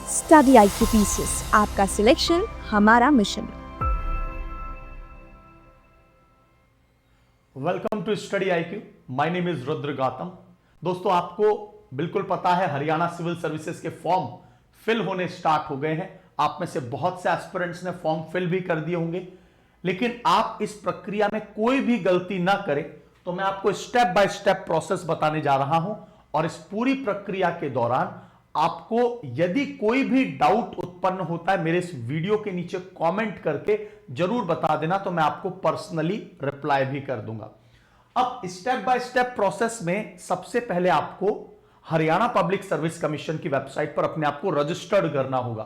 Study IQ PCS, आपका selection हमारा मिशन। Welcome to study IQ। My name is Rudra Gautam. दोस्तों, आपको बिल्कुल पता है हरियाणा सिविल सर्विसेज के फॉर्म फिल होने स्टार्ट हो गए हैं। आप में से बहुत से एस्पिरेंट्स ने फॉर्म फिल भी कर दिए होंगे, लेकिन आप इस प्रक्रिया में कोई भी गलती ना करें, तो मैं आपको स्टेप बाय स्टेप प्रोसेस बताने जा रहा हूं। और इस पूरी प्रक्रिया के दौरान आपको यदि कोई भी डाउट उत्पन्न होता है, मेरे इस वीडियो के नीचे कमेंट करके जरूर बता देना, तो मैं आपको पर्सनली रिप्लाई भी कर दूंगा। अब स्टेप बाय स्टेप प्रोसेस में सबसे पहले आपको हरियाणा पब्लिक सर्विस कमीशन की वेबसाइट पर अपने आप को रजिस्टर्ड करना होगा।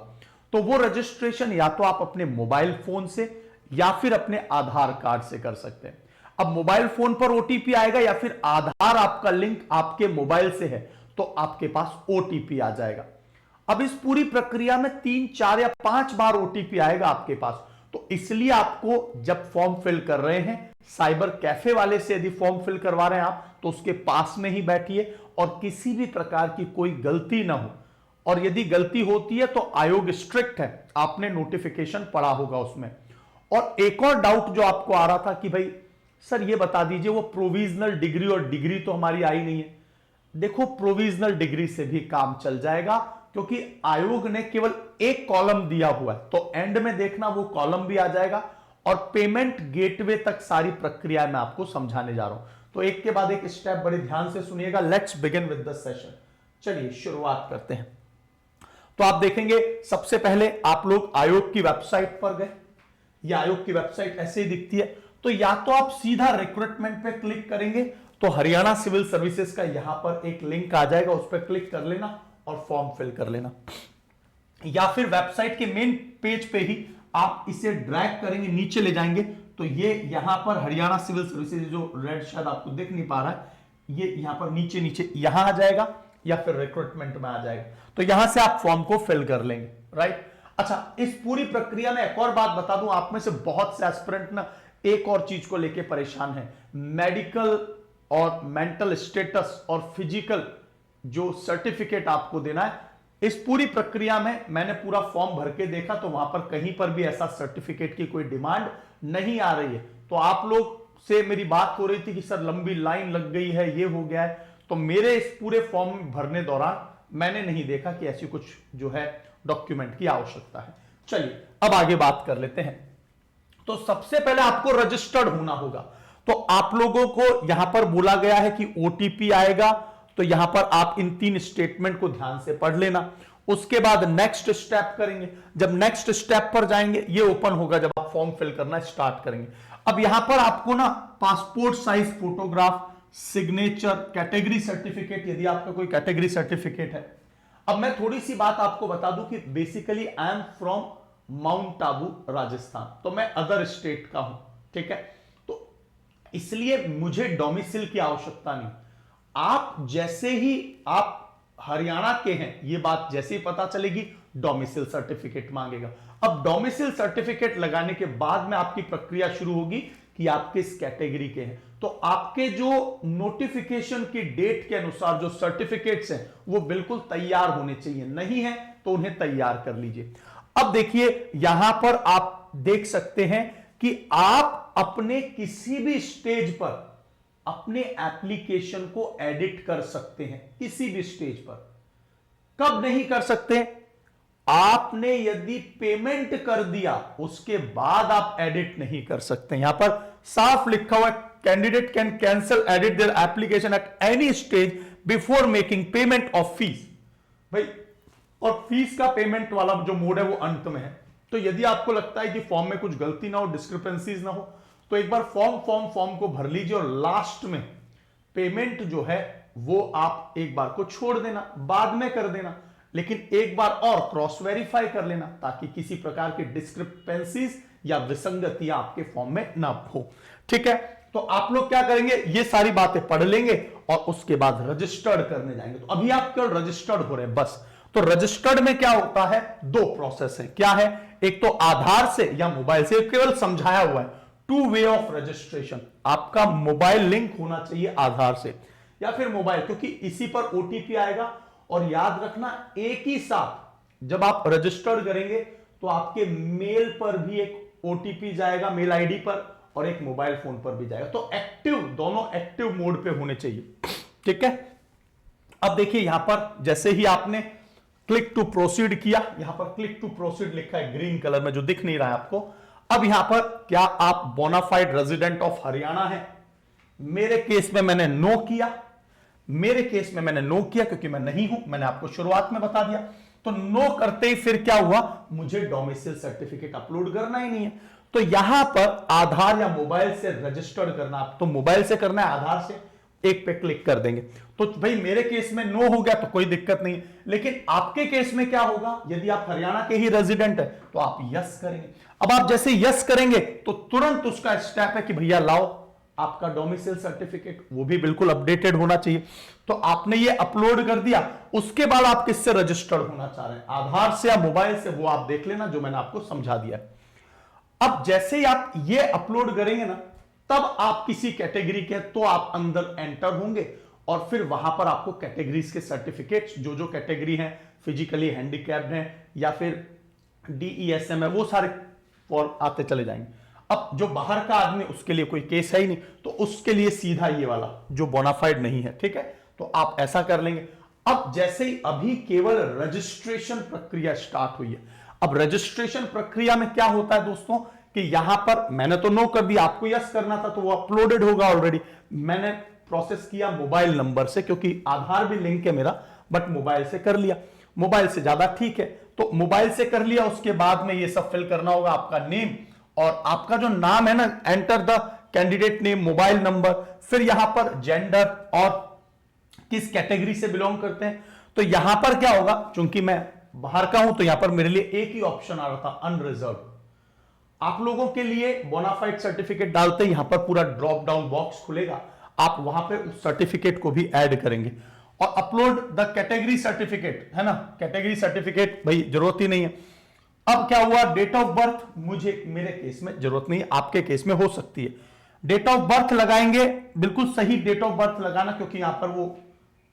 तो वो रजिस्ट्रेशन या तो आप अपने मोबाइल फोन से या फिर अपने आधार कार्ड से कर सकते हैं। अब मोबाइल फोन पर ओटीपी आएगा या फिर आधार आपका लिंक आपके मोबाइल से है तो आपके पास ओटीपी आ जाएगा। अब इस पूरी प्रक्रिया में 3, 4 या 5 बार ओटीपी आएगा आपके पास। तो इसलिए आपको जब फॉर्म फिल कर रहे हैं, साइबर कैफे वाले से यदि फॉर्म फिल करवा रहे हैं आप, तो उसके पास में ही बैठिए और किसी भी प्रकार की कोई गलती ना हो। और यदि गलती होती है तो आयोग स्ट्रिक्ट है, आपने नोटिफिकेशन पढ़ा होगा उसमें। और एक और डाउट जो आपको आ रहा था कि भाई सर ये बता दीजिए, वो प्रोविजनल डिग्री और डिग्री तो हमारी आई नहीं है। देखो, प्रोविजनल डिग्री से भी काम चल जाएगा, क्योंकि आयोग ने केवल एक कॉलम दिया हुआ है, तो एंड में देखना वो कॉलम भी आ जाएगा। और पेमेंट गेटवे तक सारी प्रक्रिया मैं आपको समझाने जा रहा हूं, तो एक के बाद एक स्टेप बड़े ध्यान से सुनिएगा। Let's begin with the session. चलिए शुरुआत करते हैं। तो आप देखेंगे सबसे पहले आप लोग आयोग की वेबसाइट पर गए। ये आयोग की वेबसाइट ऐसे ही दिखती है। तो या तो आप सीधा रिक्रूटमेंट पे क्लिक करेंगे, तो हरियाणा सिविल सर्विसेज का यहां पर एक लिंक आ जाएगा, उस पर क्लिक कर लेना और फॉर्म फिल कर लेना। या फिर वेबसाइट के मेन पेज पे ही आप इसे ड्रैग करेंगे, नीचे ले जाएंगे, तो ये यहां पर हरियाणा सिविल सर्विसेज, जो रेड शायद आपको दिख नहीं पा रहा है, ये यहां पर नीचे नीचे यहां आ जाएगा या फिर रिक्रूटमेंट में आ जाएगा। तो यहां से आप फॉर्म को फिल कर लेंगे, राइट। अच्छा, इस पूरी प्रक्रिया में एक और बात बता दूं, आप में से बहुत से एस्पिरेंट ना एक और चीज को लेकर परेशान है। मेडिकल और मेंटल स्टेटस और फिजिकल जो सर्टिफिकेट आपको देना है, इस पूरी प्रक्रिया में मैंने पूरा फॉर्म भर के देखा, तो वहां पर कहीं पर भी ऐसा सर्टिफिकेट की कोई डिमांड नहीं आ रही है। तो आप लोग से मेरी बात हो रही थी कि सर लंबी लाइन लग गई है, ये हो गया है, तो मेरे इस पूरे फॉर्म भरने दौरान मैंने नहीं देखा कि ऐसी कुछ जो है डॉक्यूमेंट की आवश्यकता है। चलिए अब आगे बात कर लेते हैं। तो सबसे पहले आपको रजिस्टर्ड होना होगा। तो आप लोगों को यहां पर बोला गया है कि ओटीपी आएगा, तो यहां पर आप इन 3 स्टेटमेंट को ध्यान से पढ़ लेना। उसके बाद नेक्स्ट स्टेप करेंगे। जब नेक्स्ट स्टेप पर जाएंगे, ये ओपन होगा जब आप फॉर्म फिल करना स्टार्ट करेंगे। अब यहां पर आपको ना passport size photograph, signature, category certificate, यदि आपका कोई कैटेगरी सर्टिफिकेट है। अब मैं थोड़ी सी बात आपको बता दूं कि basically I am from mount Abu Rajasthan, तो मैं अदर स्टेट का हूं, ठीक है। तो इसलिए मुझे डोमिसिल की आवश्यकता नहीं। आप जैसे ही आप हरियाणा के हैं, ये बात जैसे ही पता चलेगी, डोमिसिल सर्टिफिकेट मांगेगा। अब डोमिसिल सर्टिफिकेट लगाने के बाद में आपकी प्रक्रिया शुरू होगी कि आप किस कैटेगरी के हैं। तो आपके जो नोटिफिकेशन की डेट के अनुसार जो सर्टिफिकेट्स हैं वो बिल्कुल तैयार होने चाहिए, नहीं है तो उन्हें तैयार कर लीजिए। अब देखिए यहां पर आप देख सकते हैं कि आप अपने किसी भी स्टेज पर अपने एप्लीकेशन को एडिट कर सकते हैं, किसी भी स्टेज पर। कब नहीं कर सकते? आपने यदि पेमेंट कर दिया उसके बाद आप एडिट नहीं कर सकते। यहां पर साफ लिखा हुआ है, candidate can cancel edit their application at any stage before making payment of fees. भाई, और फीस का पेमेंट वाला जो मोड है वो अंत में है। तो यदि आपको लगता है कि फॉर्म में कुछ गलती ना हो, डिस्क्रिपेंसीज ना हो, तो एक बार फॉर्म को भर लीजिए और लास्ट में पेमेंट जो है वो आप एक बार को छोड़ देना, बाद में कर देना, लेकिन एक बार और क्रॉस वेरीफाई कर लेना, ताकि किसी प्रकार की डिस्क्रिपेंसीज या विसंगतियां आपके फॉर्म में ना हो, ठीक है। तो आप लोग क्या करेंगे, ये सारी बातें पढ़ लेंगे और उसके बाद रजिस्टर्ड करने जाएंगे। तो अभी आप केवल रजिस्टर्ड हो रहे हैं बस। तो रजिस्टर्ड में क्या होता है, 2 प्रोसेस है। क्या है? एक तो आधार से या मोबाइल से, केवल समझाया हुआ है, 2 वे ऑफ रजिस्ट्रेशन। आपका मोबाइल लिंक होना चाहिए आधार से या फिर मोबाइल, क्योंकि इसी पर ओटीपी आएगा। और याद रखना, एक ही साथ जब आप रजिस्टर्ड करेंगे तो आपके मेल पर भी एक ओटीपी जाएगा, मेल आईडी पर, और एक मोबाइल फोन पर भी जाएगा। तो एक्टिव, दोनों एक्टिव मोड पे होने चाहिए, ठीक है। अब देखिए यहां पर जैसे ही आपने क्लिक टू प्रोसीड किया, यहां पर क्लिक टू प्रोसीड लिखा है ग्रीन कलर में जो दिख नहीं रहा है आपको। अब यहां पर क्या आप बोनाफाइड रेजिडेंट ऑफ हरियाणा है? मेरे केस में मैंने नो किया, मेरे केस में मैंने नो किया क्योंकि मैं नहीं हूं, मैंने आपको शुरुआत में बता दिया। तो नो करते ही फिर क्या हुआ, मुझे डोमिसाइल सर्टिफिकेट अपलोड करना ही नहीं है। तो यहां पर आधार या मोबाइल से रजिस्टर्ड करना, तो मोबाइल से करना है, आधार से, एक पे क्लिक कर देंगे। तो भाई मेरे केस में नो हो गया तो कोई दिक्कत नहीं, लेकिन आपके केस में क्या होगा, यदि आप हरियाणा के ही रेजिडेंट है तो आप यस करेंगे। अब आप जैसे यस करेंगे तो तुरंत उसका स्टेप है कि भैया लाओ आपका डोमिसाइल सर्टिफिकेट, वो भी बिल्कुल अपडेटेड होना चाहिए। तो आपने ये अपलोड कर दिया, उसके बाद आप किससे रजिस्टर्ड होना चाह रहे हैं, आधार से या मोबाइल से, वो आप देख लेना जो मैंने आपको समझा दिया। अब जैसे ही आप ये अपलोड करेंगे ना, तब आप किसी कैटेगरी के तो आप अंदर एंटर होंगे और फिर वहां पर आपको कैटेगरीज के सर्टिफिकेट्स, जो जो कैटेगरी हैं, फिजिकली हैंडीकैप्ड हैं या फिर DESM है, वो सारे फॉर्म आते चले जाएंगे। अब जो बाहर का आदमी, उसके लिए कोई केस है ही नहीं, तो उसके लिए सीधा ये वाला जो बोनाफाइड नहीं है, ठीक है, तो आप ऐसा कर लेंगे। अब जैसे ही अभी केवल रजिस्ट्रेशन प्रक्रिया स्टार्ट हुई है। अब रजिस्ट्रेशन प्रक्रिया में क्या होता है दोस्तों कि यहां पर मैंने तो नो कर दिया, आपको यस करना था तो वो अपलोडेड होगा ऑलरेडी। मैंने प्रोसेस किया मोबाइल नंबर से, क्योंकि आधार भी लिंक है मेरा, बट मोबाइल से कर लिया, मोबाइल से ज्यादा ठीक है, तो मोबाइल से कर लिया। उसके बाद में ये सब फिल करना होगा, आपका नेम और आपका जो नाम है ना, enter the candidate name, mobile number, फिर यहां पर जेंडर और किस कैटेगरी से बिलोंग करते हैं। तो यहां पर क्या होगा, चूंकि मैं बाहर का हूं तो यहां पर मेरे लिए एक ही ऑप्शन आ रहा था, अनरिजर्व। आप लोगों के लिए बोनाफाइड सर्टिफिकेट डालते यहां पर पूरा ड्रॉप डाउन बॉक्स खुलेगा, आप वहां पे उस सर्टिफिकेट को भी ऐड करेंगे। और अपलोड द कैटेगरी सर्टिफिकेट है ना, कैटेगरी सर्टिफिकेट भाई जरूरत ही नहीं है। अब क्या हुआ, डेट ऑफ बर्थ, मुझे मेरे केस में जरूरत नहीं है, आपके केस में हो सकती है। डेट ऑफ बर्थ लगाएंगे, बिल्कुल सही डेट ऑफ बर्थ लगाना, क्योंकि यहां पर वो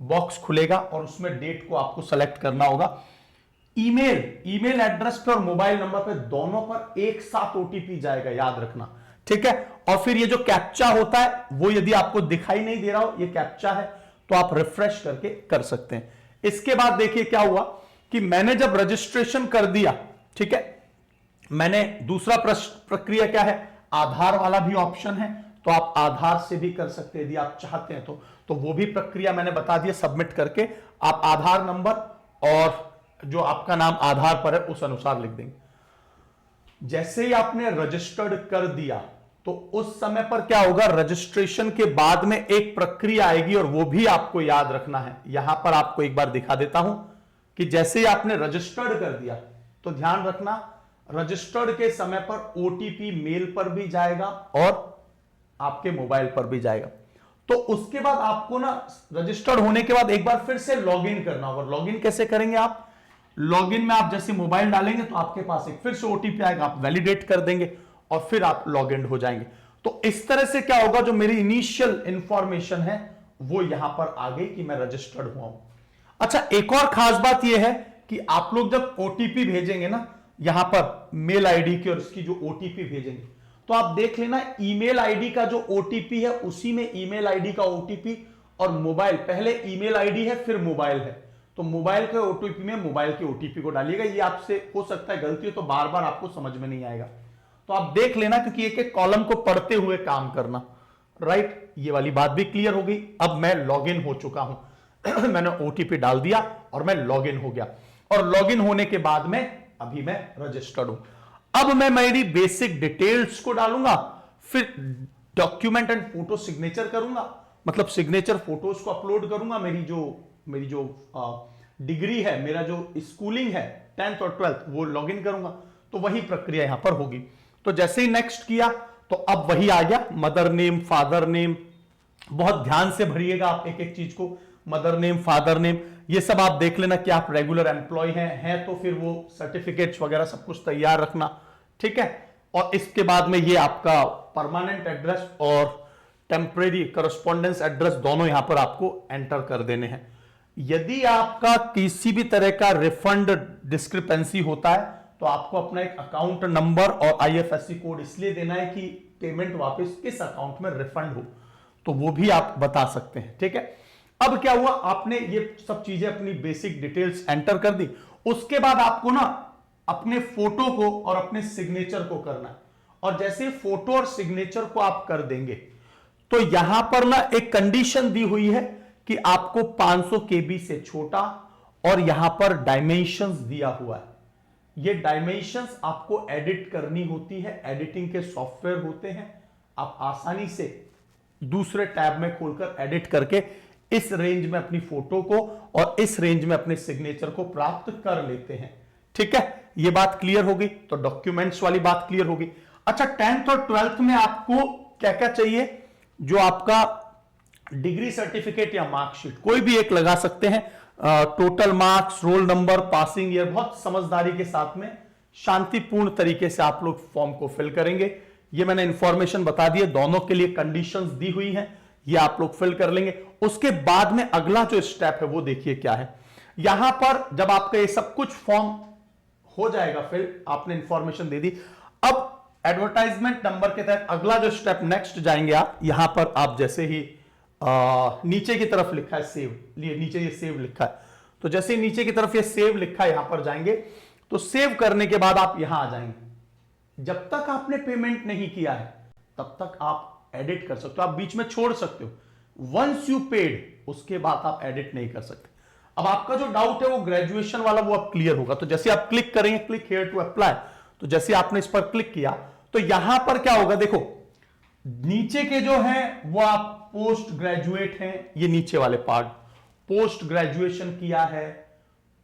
बॉक्स खुलेगा और उसमें डेट को आपको सेलेक्ट करना होगा। ईमेल एड्रेस पे और मोबाइल नंबर पे, दोनों पर एक साथ ओटीपी जाएगा, याद रखना, ठीक है। और फिर ये जो कैप्चा होता है, वो यदि आपको दिखाई नहीं दे रहा हो, ये कैप्चा है, तो आप रिफ्रेश करके कर सकते हैं। इसके बाद देखिए क्या हुआ कि मैंने जब रजिस्ट्रेशन कर दिया, ठीक है, मैंने दूसरा प्रक्रिया क्या है, आधार वाला भी ऑप्शन है, तो आप आधार से भी कर सकते हैं यदि आप चाहते हैं तो वो भी प्रक्रिया मैंने बता दिया। सबमिट करके आप आधार नंबर और जो आपका नाम आधार पर है उस अनुसार लिख देंगे। जैसे ही आपने रजिस्टर्ड कर दिया तो उस समय पर क्या होगा, रजिस्ट्रेशन के बाद में एक प्रक्रिया आएगी और वो भी आपको याद रखना है। यहां पर आपको एक बार दिखा देता हूं कि जैसे ही आपने रजिस्टर्ड कर दिया तो ध्यान रखना, रजिस्टर्ड के समय पर ओटीपी मेल पर भी जाएगा और आपके मोबाइल पर भी जाएगा। तो उसके बाद आपको ना रजिस्टर्ड होने के बाद एक बार फिर से लॉगिन करना होगा। लॉगिन कैसे करेंगे आप, लॉगिन में आप जैसे मोबाइल डालेंगे तो आपके पास एक फिर से ओटीपी आएगा, आप वैलिडेट कर देंगे और फिर आप लॉग इन हो जाएंगे। तो इस तरह से क्या होगा, जो मेरी इनिशियल इंफॉर्मेशन है वो यहां पर आ गई कि मैं रजिस्टर्ड हुआ हूं। अच्छा, एक और खास बात यह है कि आप लोग जब ओटीपी भेजेंगे ना, यहां पर मेल आईडी की और इसकी जो ओटीपी भेजेंगे, तो आप देख लेना ईमेल आईडी का जो ओटीपी है उसी में ईमेल आईडी का ओटीपी, और मोबाइल पहले ईमेल आईडी है फिर मोबाइल है, तो मोबाइल के ओटीपी में मोबाइल के ओटीपी को डालिएगा। ये आपसे हो सकता है गलती हो तो बार बार आपको समझ में नहीं आएगा, तो आप देख लेना, क्योंकि एक एक कॉलम को पढ़ते हुए काम करना, राइट। ये वाली बात भी क्लियर हो गई। अब मैं लॉगिन हो चुका हूं मैंने ओटीपी डाल दिया और मैं लॉगिन हो गया, और लॉगिन होने के बाद में अभी मैं रजिस्टर्ड हूं। अब मैं मेरी बेसिक डिटेल्स को डालूंगा, फिर डॉक्यूमेंट एंड फोटो सिग्नेचर करूंगा, मतलब सिग्नेचर फोटोज को अपलोड करूंगा। मेरी जो डिग्री है, मेरा जो स्कूलिंग है 10th और 12th, वो लॉगिन करूंगा। तो वही प्रक्रिया यहां पर होगी। तो जैसे ही नेक्स्ट किया तो अब वही आ गया, मदर नेम, फादर नेम। बहुत ध्यान से भरिएगा आप एक एक चीज को, मदर नेम, फादर नेम, ये सब आप देख लेना कि आप रेगुलर एम्प्लॉय हैं तो फिर वो सर्टिफिकेट्स वगैरह सब कुछ तैयार रखना, ठीक है। और इसके बाद में ये आपका परमानेंट एड्रेस और टेम्परेरी करस्पॉन्डेंस एड्रेस दोनों यहां पर आपको एंटर कर देने हैं। यदि आपका किसी भी तरह का रिफंड डिस्क्रिपेंसी होता है तो आपको अपना एक अकाउंट नंबर और आईएफएससी कोड इसलिए देना है कि पेमेंट वापस किस अकाउंट में रिफंड हो, तो वो भी आप बता सकते हैं। ठीक है, अब क्या हुआ, आपने ये सब चीजें अपनी बेसिक डिटेल्स एंटर कर दी। उसके बाद आपको ना अपने फोटो को और अपने सिग्नेचर को करना है, और जैसे फोटो और सिग्नेचर को आप कर देंगे तो यहां पर ना एक कंडीशन दी हुई है कि आपको 500 केबी से छोटा, और यहां पर डायमेंशंस दिया हुआ है। ये डायमेंशंस आपको एडिट करनी होती है, एडिटिंग के सॉफ्टवेयर होते हैं, आप आसानी से दूसरे टैब में खोलकर एडिट करके इस रेंज में अपनी फोटो को और इस रेंज में अपने सिग्नेचर को प्राप्त कर लेते हैं। ठीक है, ये बात क्लियर होगी, तो डॉक्यूमेंट्स वाली बात क्लियर होगी। अच्छा, 10th और 12th में आपको क्या क्या चाहिए, जो आपका डिग्री सर्टिफिकेट या मार्कशीट कोई भी एक लगा सकते हैं, total marks, roll number, passing year, बहुत समझदारी के साथ में शांतिपूर्ण तरीके से आप लोग फॉर्म को फिल करेंगे। ये मैंने इंफॉर्मेशन बता दी है, दोनों के लिए कंडीशंस दी हुई हैं, ये आप लोग फिल कर लेंगे। उसके बाद में अगला जो स्टेप है वो देखिए क्या है। यहां पर जब आपका ये सब कुछ फॉर्म हो जाएगा फिल, आपने इंफॉर्मेशन दे दी, अब एडवर्टाइजमेंट नंबर के तहत अगला जो स्टेप नेक्स्ट जाएंगे आप, यहां पर आप जैसे ही नीचे की तरफ लिखा है सेव, नीचे ये सेव लिखा है, तो जैसे ही नीचे की तरफ ये सेव लिखा है यहां पर जाएंगे, तो सेव करने के बाद आप यहां आ जाएंगे। जब तक आपने पेमेंट नहीं किया है तब तक आप एडिट कर सकते हो, आप बीच में छोड़ सकते हो। वंस यू पेड, उसके बाद आप एडिट नहीं कर सकते। अब आपका जो डाउट है वो ग्रेजुएशन वाला, वो अब क्लियर होगा। तो जैसे आप क्लिक करेंगे, क्लिक हियर टू अप्लाई, तो जैसे आपने इस पर क्लिक किया तो यहां पर क्या होगा, देखो नीचे के जो है वो आप पोस्ट ग्रेजुएट हैं, ये नीचे वाले पार्ट, पोस्ट ग्रेजुएशन किया है,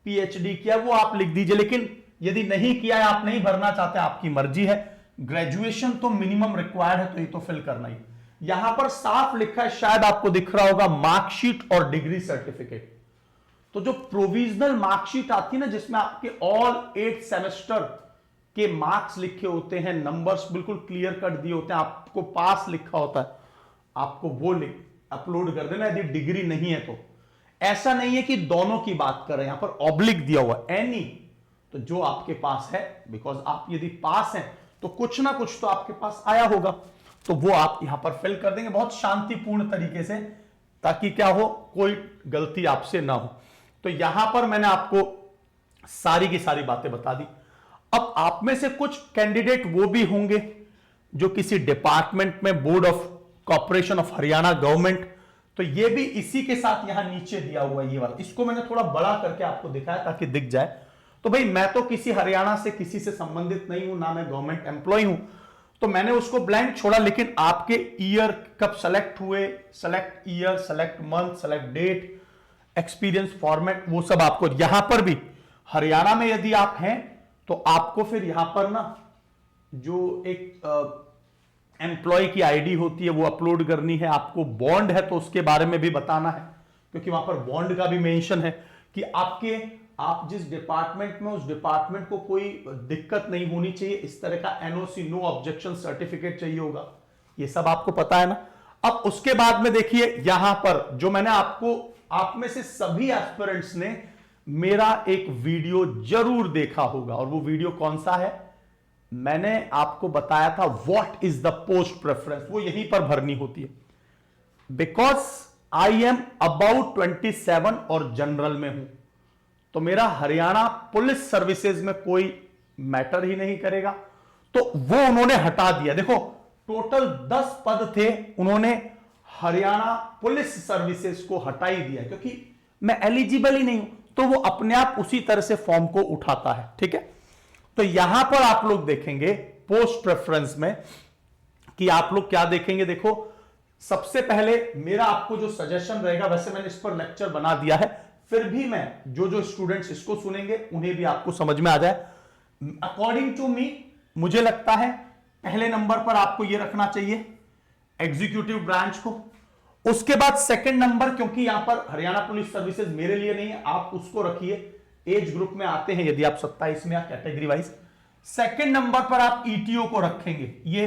पीएचडी किया, वो आप लिख दीजिए। लेकिन यदि नहीं किया है, आप नहीं भरना चाहते, आपकी मर्जी है। ग्रेजुएशन तो मिनिमम रिक्वायर्ड है, तो ये तो फिल करना ही। यहां पर साफ लिखा है, शायद आपको दिख रहा होगा, मार्कशीट और डिग्री सर्टिफिकेट। तो जो प्रोविजनल मार्कशीट आती है ना, जिसमें आपके ऑल 8 सेमेस्टर के मार्क्स लिखे होते हैं, नंबर्स बिल्कुल क्लियर कट दिए होते हैं, आपको पास लिखा होता है, आपको वो अपलोड कर देना यदि डिग्री नहीं है तो। ऐसा नहीं है कि दोनों की बात कर रहे हैं, यहां पर ऑब्लिक दिया हुआ एनी, तो जो आपके पास है, बिकॉज आप यदि पास हैं तो कुछ ना कुछ तो आपके पास आया होगा, तो वो आप यहां पर फिल कर देंगे बहुत शांतिपूर्ण तरीके से, ताकि क्या हो, कोई गलती आपसे ना हो। तो यहां पर मैंने आपको सारी की सारी बातें बता दी। अब आप में से कुछ कैंडिडेट वो भी होंगे जो किसी डिपार्टमेंट में, board of corporation of Haryana government, तो ये भी इसी के साथ यहां नीचे दिया हुआ है, ये वाला। इसको मैंने थोड़ा बड़ा करके आपको दिखाया ताकि दिख जाए। तो भाई मैं तो किसी हरियाणा से किसी से संबंधित नहीं हूं, ना मैं गवर्नमेंट एम्प्लॉय हूं, तो मैंने उसको ब्लैंक छोड़ा। लेकिन आपके ईयर कब सेलेक्ट हुए, select year, select month, select date, experience format, वो सब आपको यहां पर भी, हरियाणा में यदि आप हैं तो आपको फिर यहां पर ना जो एक एम्प्लॉय की आईडी होती है वो अपलोड करनी है। आपको बॉन्ड है तो उसके बारे में भी बताना है, क्योंकि वहां पर बॉन्ड का भी मेंशन है कि आप जिस डिपार्टमेंट में, उस डिपार्टमेंट को कोई दिक्कत नहीं होनी चाहिए, इस तरह का एनओसी, नो ऑब्जेक्शन सर्टिफिकेट चाहिए होगा, ये सब आपको पता है ना। अब उसके बाद में देखिए यहां पर जो मैंने आपको, आप में से सभी एस्पिरेंट्स ने मेरा एक वीडियो जरूर देखा होगा, और वो वीडियो कौन सा है, मैंने आपको बताया था what is the post preference, वो यहीं पर भरनी होती है। बिकॉज आई एम अबाउट 27 और जनरल में हूं, तो मेरा हरियाणा पुलिस सर्विसेज में कोई मैटर ही नहीं करेगा, तो वो उन्होंने हटा दिया। देखो टोटल 10 पद थे, उन्होंने हरियाणा पुलिस सर्विसेज को हटा ही दिया, क्योंकि मैं एलिजिबल ही नहीं हूं, तो वो अपने आप उसी तरह से फॉर्म को उठाता है। ठीक है, तो यहां पर आप लोग देखेंगे पोस्ट प्रेफरेंस में कि आप लोग क्या देखेंगे। देखो सबसे पहले मेरा आपको जो सजेशन रहेगा, वैसे मैंने इस पर लेक्चर बना दिया है, फिर भी मैं जो स्टूडेंट्स इसको सुनेंगे उन्हें भी आपको समझ में आ जाए। अकॉर्डिंग टू मी, मुझे लगता है पहले नंबर पर आपको यह रखना चाहिए एग्जीक्यूटिव ब्रांच को। उसके बाद सेकंड नंबर, क्योंकि यहां पर हरियाणा पुलिस सर्विसेज मेरे लिए नहीं है, आप उसको रखिए, एज ग्रुप में आते हैं यदि आप 27 में या कैटेगरी वाइज। सेकंड नंबर पर आप ईटीओ को रखेंगे, ये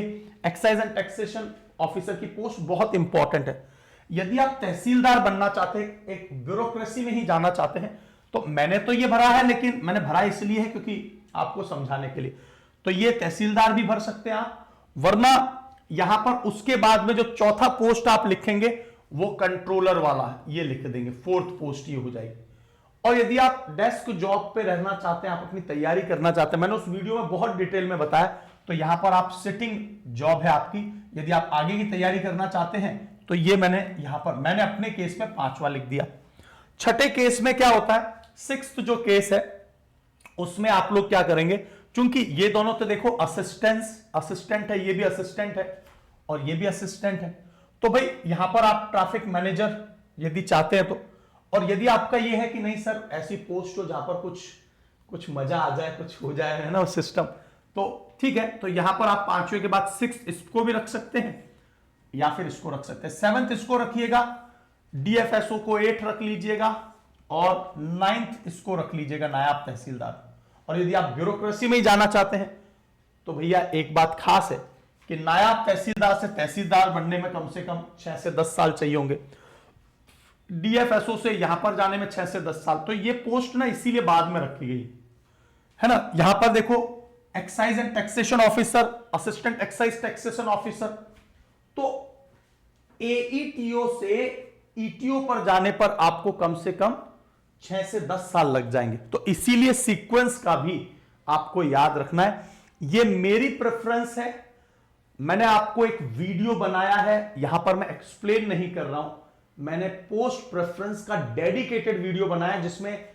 एक्साइज एंड टैक्सेशन ऑफिसर की पोस्ट बहुत इंपॉर्टेंट है। यदि आप तहसीलदार बनना चाहते हैं, एक ब्यूरोक्रेसी में ही जाना चाहते हैं, तो मैंने तो ये भरा है, लेकिन मैंने भरा इसलिए है क्योंकि आपको समझाने के लिए। तो ये तहसीलदार भी भर सकते हैं आप, वरना यहां पर उसके बाद में जो चौथा पोस्ट आप लिखेंगे वो कंट्रोलर वाला है, ये लिख देंगे, फोर्थ पोस्ट ये हो जाएगी। और यदि आप डेस्क जॉब पे रहना चाहते हैं, आप अपनी तैयारी करना चाहते हैं, मैंने उस वीडियो में बहुत डिटेल में बताया, तो यहां पर आप सिटिंग जॉब है आपकी। यदि आप आगे की तैयारी करना चाहते हैं तो ये मैंने अपने केस में 5वां लिख दिया। छठे केस में क्या होता है, सिक्स्थ जो केस है उसमें आप लोग क्या करेंगे, क्योंकि ये दोनों तो देखो असिस्टेंट है, ये भी असिस्टेंट है और ये भी असिस्टेंट है, तो भाई यहां पर आप ट्रैफिक मैनेजर यदि चाहते हैं तो, और यदि आपका ये है कि नहीं सर ऐसी पोस्ट हो जहां पर कुछ मजा आ जाए, कुछ हो जाए, है ना सिस्टम, तो ठीक है, तो यहां पर आप 5वें के बाद 6 इसको भी रख सकते हैं या फिर इसको रख सकते हैं। 7th इसको रखिएगा, डीएफएसओ को 8 रख लीजिएगा और 9th इसको रख लीजिएगा, नायब तहसीलदार। और यदि आप ब्यूरोक्रेसी में ही जाना चाहते हैं तो भैया एक बात खास है कि नायब तहसीलदार से तहसीलदार बनने में कम से कम 6 से 10 साल चाहिए होंगे, डीएफएसओ से यहां पर जाने में 6 से 10 साल। तो ये पोस्ट ना इसीलिए बाद में रखी गई है ना। यहां पर देखो excise and taxation officer, assistant excise taxation officer, तो एईटीओ से ईटीओ पर जाने पर आपको कम से कम 6 से 10 साल लग जाएंगे। तो इसीलिए सीक्वेंस का भी आपको याद रखना है। ये मेरी प्रेफरेंस है, मैंने आपको एक वीडियो बनाया है, यहां पर मैं एक्सप्लेन नहीं कर रहा हूं, मैंने पोस्ट प्रेफरेंस का डेडिकेटेड वीडियो बनाया जिसमें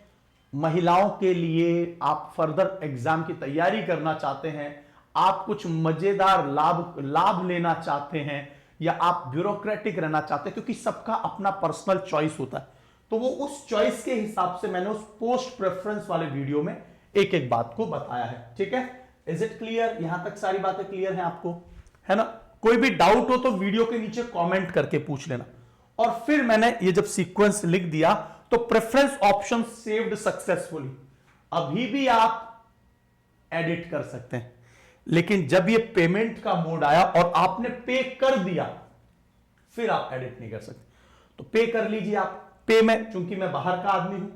महिलाओं के लिए, आप फर्दर एग्जाम की तैयारी करना चाहते हैं, आप कुछ मजेदार लाभ लेना चाहते हैं, या आप ब्यूरोक्रेटिक रहना चाहते हैं, क्योंकि सबका अपना पर्सनल चॉइस होता है, तो वो उस चॉइस के हिसाब से मैंने उस पोस्ट प्रेफरेंस वाले वीडियो में एक एक बात को बताया है। ठीक है, इज इट क्लियर? यहां तक सारी बातें क्लियर हैं आपको, है ना। कोई भी डाउट हो तो वीडियो के नीचे कमेंट करके पूछ लेना। और फिर मैंने ये जब सीक्वेंस लिख दिया तो प्रेफरेंस ऑप्शन सेव्ड सक्सेसफुली, अभी भी आप एडिट कर सकते हैं, लेकिन जब ये पेमेंट का मोड आया और आपने पे कर दिया फिर आप एडिट नहीं कर सकते। तो पे कर लीजिए आप। पे में चूंकि मैं बाहर का आदमी हूं,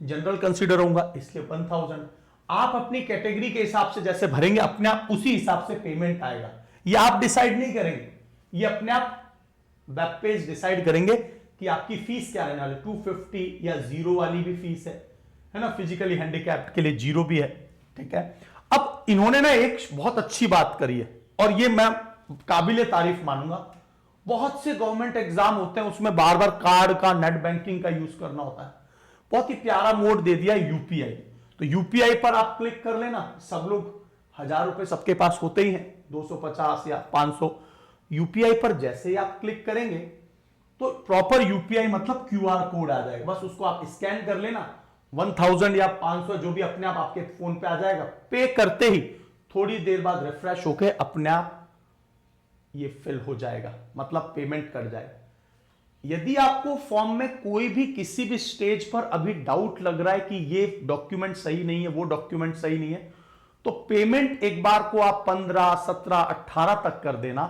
जनरल कंसीडर होऊंगा, इसलिए 1000। आप अपनी कैटेगरी के हिसाब से जैसे भरेंगे अपने आप उसी हिसाब से पेमेंट आएगा। ये आप डिसाइड नहीं करेंगे, ये अपने आप वेब पेज डिसाइड करेंगे कि आपकी फीस क्या रहने वाली, 250 या 0 वाली भी फीस है ना, फिजिकली हैंडीकैप्ड के लिए 0 भी है। ठीक है, अब इन्होंने ना एक बहुत अच्छी बात करी है और ये मैं काबिले तारीफ मानूंगा। बहुत से गवर्नमेंट एग्जाम होते हैं उसमें बार बार कार्ड का, नेट बैंकिंग का यूज करना होता है, बहुत ही प्यारा मोड दे दिया यूपीआई। तो यूपीआई पर आप क्लिक कर लेना, सब लोग 1000 रुपए सबके पास होते ही हैं, 250 या 500। यूपीआई पर जैसे ही आप क्लिक करेंगे तो प्रॉपर यूपीआई मतलब क्यूआर कोड आ जाएगा, बस उसको आप स्कैन कर लेना, 1000 या 500 जो भी अपने आप आपके फोन पे आ जाएगा। पे करते ही थोड़ी देर बाद रिफ्रेश होके अपने आप ये फिल हो जाएगा, मतलब पेमेंट कर जाएगा। यदि आपको फॉर्म में कोई भी किसी भी स्टेज पर अभी डाउट लग रहा है कि ये डॉक्यूमेंट सही नहीं है, वो डॉक्यूमेंट सही नहीं है, तो पेमेंट एक बार को आप 15, 17, 18 तक कर देना।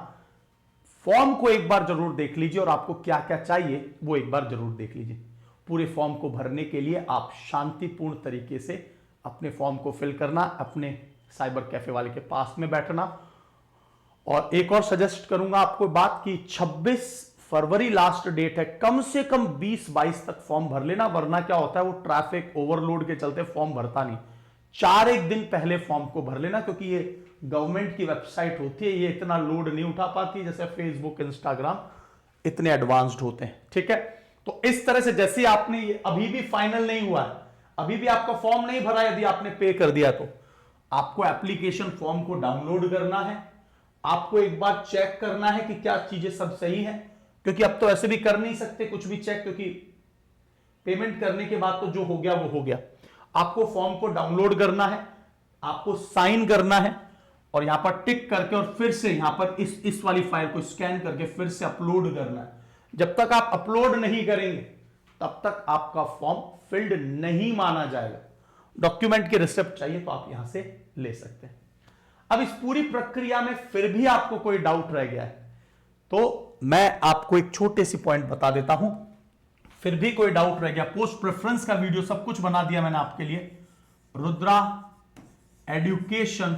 फॉर्म को एक बार जरूर देख लीजिए और आपको क्या क्या चाहिए वो एक बार जरूर देख लीजिए। पूरे फॉर्म को भरने के लिए आप शांतिपूर्ण तरीके से अपने फॉर्म को फिल करना, अपने साइबर कैफे वाले के पास में बैठना। और एक और सजेस्ट करूंगा आपको बात कि 26 फरवरी लास्ट डेट है, कम से कम 20-22 तक फॉर्म भर लेना, वरना क्या होता है वो ट्रैफिक ओवरलोड के चलते फॉर्म भरता नहीं। 4 दिन पहले फॉर्म को भर लेना, क्योंकि ये गवर्नमेंट की वेबसाइट होती है, ये इतना लोड नहीं उठा पाती जैसे फेसबुक, इंस्टाग्राम इतने एडवांस्ड होते हैं। ठीक है, तो इस तरह से जैसे आपने ये अभी भी फाइनल नहीं हुआ है, अभी भी आपका फॉर्म नहीं भरा, यदि आपने पे कर दिया तो आपको एप्लीकेशन फॉर्म को डाउनलोड करना है, आपको एक बार चेक करना है कि क्या चीजें सब सही है, क्योंकि अब तो ऐसे भी कर नहीं सकते कुछ भी चेक, क्योंकि पेमेंट करने के बाद तो जो हो गया वो हो गया। आपको फॉर्म को डाउनलोड करना है, आपको साइन करना है और यहां पर टिक करके और फिर से यहां पर इस वाली फाइल को स्कैन करके फिर से अपलोड करना है। जब तक आप अपलोड नहीं करेंगे तब तक आपका फॉर्म फिल्ड नहीं माना जाएगा। डॉक्यूमेंट की रिसिप्ट चाहिए तो आप यहां से ले सकते हैं। अब इस पूरी प्रक्रिया में फिर भी आपको कोई डाउट रह गया है तो मैं आपको एक छोटे सी पॉइंट बता देता हूं, फिर भी कोई डाउट रह गया। पोस्ट प्रेफरेंस का वीडियो सब कुछ बना दिया मैंने आपके लिए। रुद्रा एजुकेशन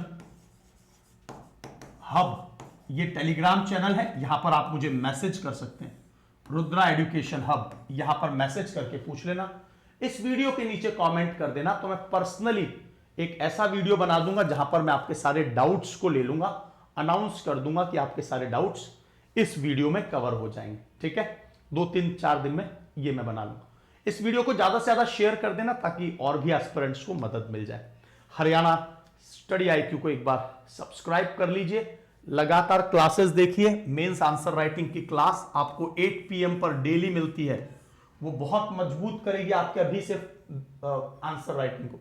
हब, ये टेलीग्राम चैनल है, यहां पर आप मुझे मैसेज कर सकते हैं। रुद्रा एजुकेशन हब, यहां पर मैसेज करके पूछ लेना। इस वीडियो के नीचे कमेंट कर देना, तो मैं पर्सनली एक ऐसा वीडियो बना दूंगा जहां पर मैं आपके सारे डाउट्स को ले लूंगा, अनाउंस कर दूंगा कि आपके सारे डाउट्स इस वीडियो में कवर हो जाएंगे। ठीक है, 2-3-4 दिन में ये मैं बना लूंगा। इस वीडियो को ज्यादा से ज्यादा शेयर कर देना ताकि और भी एस्पिरेंट्स को मदद मिल जाए। हरियाणा स्टडी आईक्यू को एक बार सब्सक्राइब कर लीजिए, लगातार क्लासेस देखिए। मेंस आंसर राइटिंग की क्लास आपको 8 PM पर डेली मिलती है, वो बहुत मजबूत करेगी आपके अभी से आंसर राइटिंग को।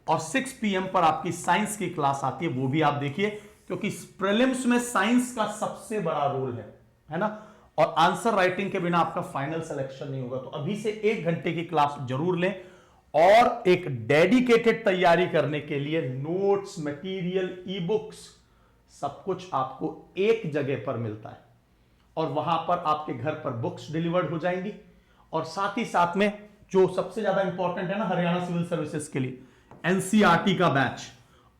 और 6 PM पर आपकी साइंस की क्लास आती है, वो भी आप देखिए, क्योंकि प्रीलिम्स में साइंस का सबसे बड़ा रोल है ना। और आंसर राइटिंग के बिना आपका फाइनल सिलेक्शन नहीं होगा। तो अभी से 1 घंटे की क्लास जरूर लें, और एक डेडिकेटेड तैयारी करने के लिए नोट्स, मटेरियल, ई बुक्स, सब कुछ आपको एक जगह पर मिलता है, और वहां पर आपके घर पर बुक्स डिलीवर्ड हो जाएंगी। और साथ ही साथ में जो सबसे ज्यादा इंपॉर्टेंट है ना हरियाणा सिविल सर्विसेज के लिए, एनसीईआरटी का बैच,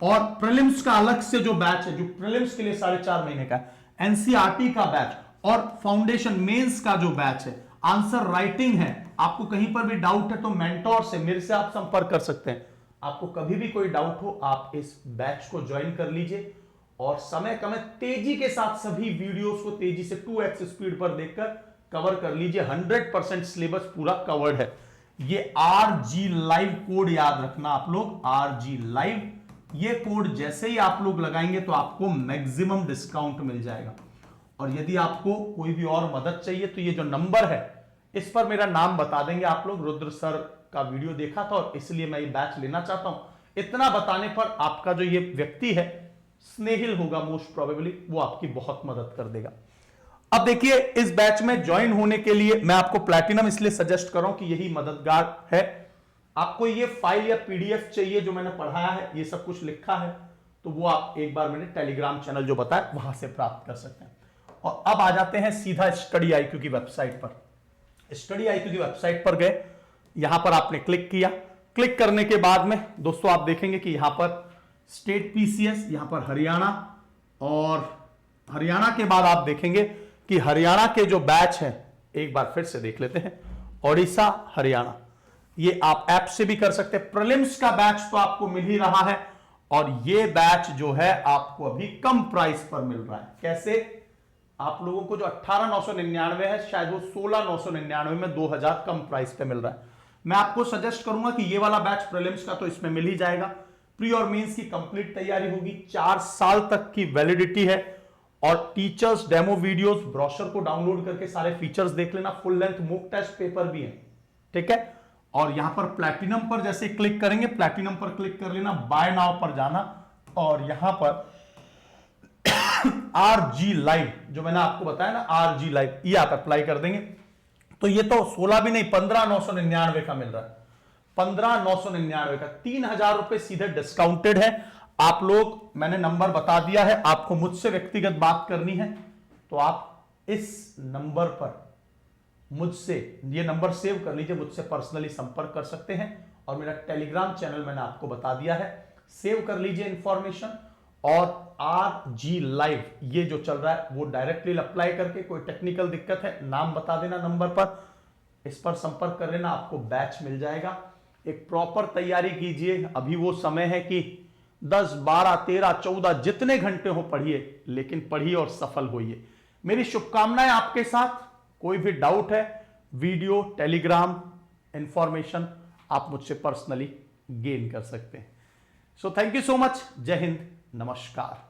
और प्रीलिम्स का अलग से जो बैच है, जो प्रीलिम्स के लिए 4.5 महीने का, एनसीईआरटी का बैच, और फाउंडेशन मेंस का जो बैच है, आंसर राइटिंग है। आपको कहीं पर भी डाउट है तो मेंटोर से, मेरे से आप संपर्क कर सकते हैं। आपको कभी भी कोई डाउट हो, आप इस बैच को ज्वाइन कर लीजिए, और समय कम, तेजी के साथ सभी वीडियोस को तेजी से 2x स्पीड पर देखकर कवर कर लीजिए। 100% सिलेबस पूरा कवर्ड है। ये RG लाइव कोड याद रखना आप लोग, RG लाइव, ये कोड जैसे ही आप लोग लगाएंगे तो आपको मैक्सिमम डिस्काउंट मिल जाएगा। और यदि आपको कोई भी और मदद चाहिए तो ये जो नंबर है, इस पर मेरा नाम बता देंगे आप लोग। रुद्र सर का वीडियो देखा था और इसलिए मैं ये बैच लेना चाहता हूं। इतना बताने पर आपका जो ये व्यक्ति है, स्नेहिल होगा मोस्ट प्रोबेबली, वो आपकी बहुत मदद कर देगा। अब देखिए, इस बैच में ज्वाइन होने के लिए मैं आपको प्लैटिनम इसलिए सजेस्ट कर रहा हूं कि यही मददगार है। आपको ये फाइल या PDF चाहिए जो मैंने पढ़ाया है, ये सब कुछ लिखा है, तो वो आप एक बार मैंने टेलीग्राम चैनल जो बताया वहां से प्राप्त कर सकते हैं। और अब आ जाते हैं सीधा स्टडी आईक्यू की वेबसाइट पर। स्टडी आईक्यू की वेबसाइट पर गए, यहां पर आपने क्लिक किया। क्लिक करने के बाद में दोस्तों आप देखेंगे कि यहां पर स्टेट PCS, यहां पर हरियाणा, और हरियाणा के बाद आप देखेंगे कि हरियाणा के जो बैच है, एक बार फिर से देख लेते हैं, ओडिशा हरियाणा, ये आप ऐप से भी कर सकते हैं। प्रीलिम्स का बैच तो आपको मिल ही रहा है, और ये बैच जो है आपको अभी कम प्राइस पर मिल रहा है। कैसे? आप लोगों को जो 18,999 है, शायद वो 16,999 में 2,000 कम प्राइस पे मिल रहा है। मैं आपको सजेस्ट करूंगा कि ये वाला बैच प्रीलिम्स का तो इसमें मिल ही जाएगा। प्री और मेंस की कंप्लीट तैयारी होगी, 4 साल तक की वैलिडिटी है, और टीचर्स डेमो वीडियोस, ब्रोशर को डाउनलोड करके सारे फीचर्स देख लेना। Full length mock test paper भी है, ठीक है। और यहां पर प्लैटिनम पर जैसे क्लिक करेंगे, प्लैटिनम पर क्लिक कर लेना, बाय नाउ पर जाना, और यहां पर RG लाइव जो मैंने आपको बताया ना, RG लाइव, ये आप अप्लाई कर देंगे तो ये तो 16 भी नहीं, 15,999 का मिल रहा है। 15,999 का 3,000 रुपए सीधे डिस्काउंटेड है। आप लोग, मैंने नंबर बता दिया है, आपको मुझसे व्यक्तिगत बात करनी है तो आप इस नंबर पर मुझसे, ये नंबर सेव कर लीजिए, मुझसे पर्सनली संपर्क कर सकते हैं। और मेरा टेलीग्राम चैनल मैंने आपको बता दिया है, सेव कर लीजिए इंफॉर्मेशन। और RG लाइव ये जो चल रहा है वो डायरेक्टली अप्लाई करके, कोई टेक्निकल दिक्कत है नाम बता देना नंबर पर, इस पर संपर्क कर लेना, आपको बैच मिल जाएगा। एक प्रॉपर तैयारी कीजिए, अभी वो समय है कि 10, 12, 13, 14 जितने घंटे हो पढ़िए, लेकिन पढ़िए और सफल होइए। मेरी शुभकामनाएं आपके साथ। कोई भी डाउट है, वीडियो, टेलीग्राम, इंफॉर्मेशन आप मुझसे पर्सनली गेन कर सकते हैं। So thank you so much. जय हिंद, नमस्कार।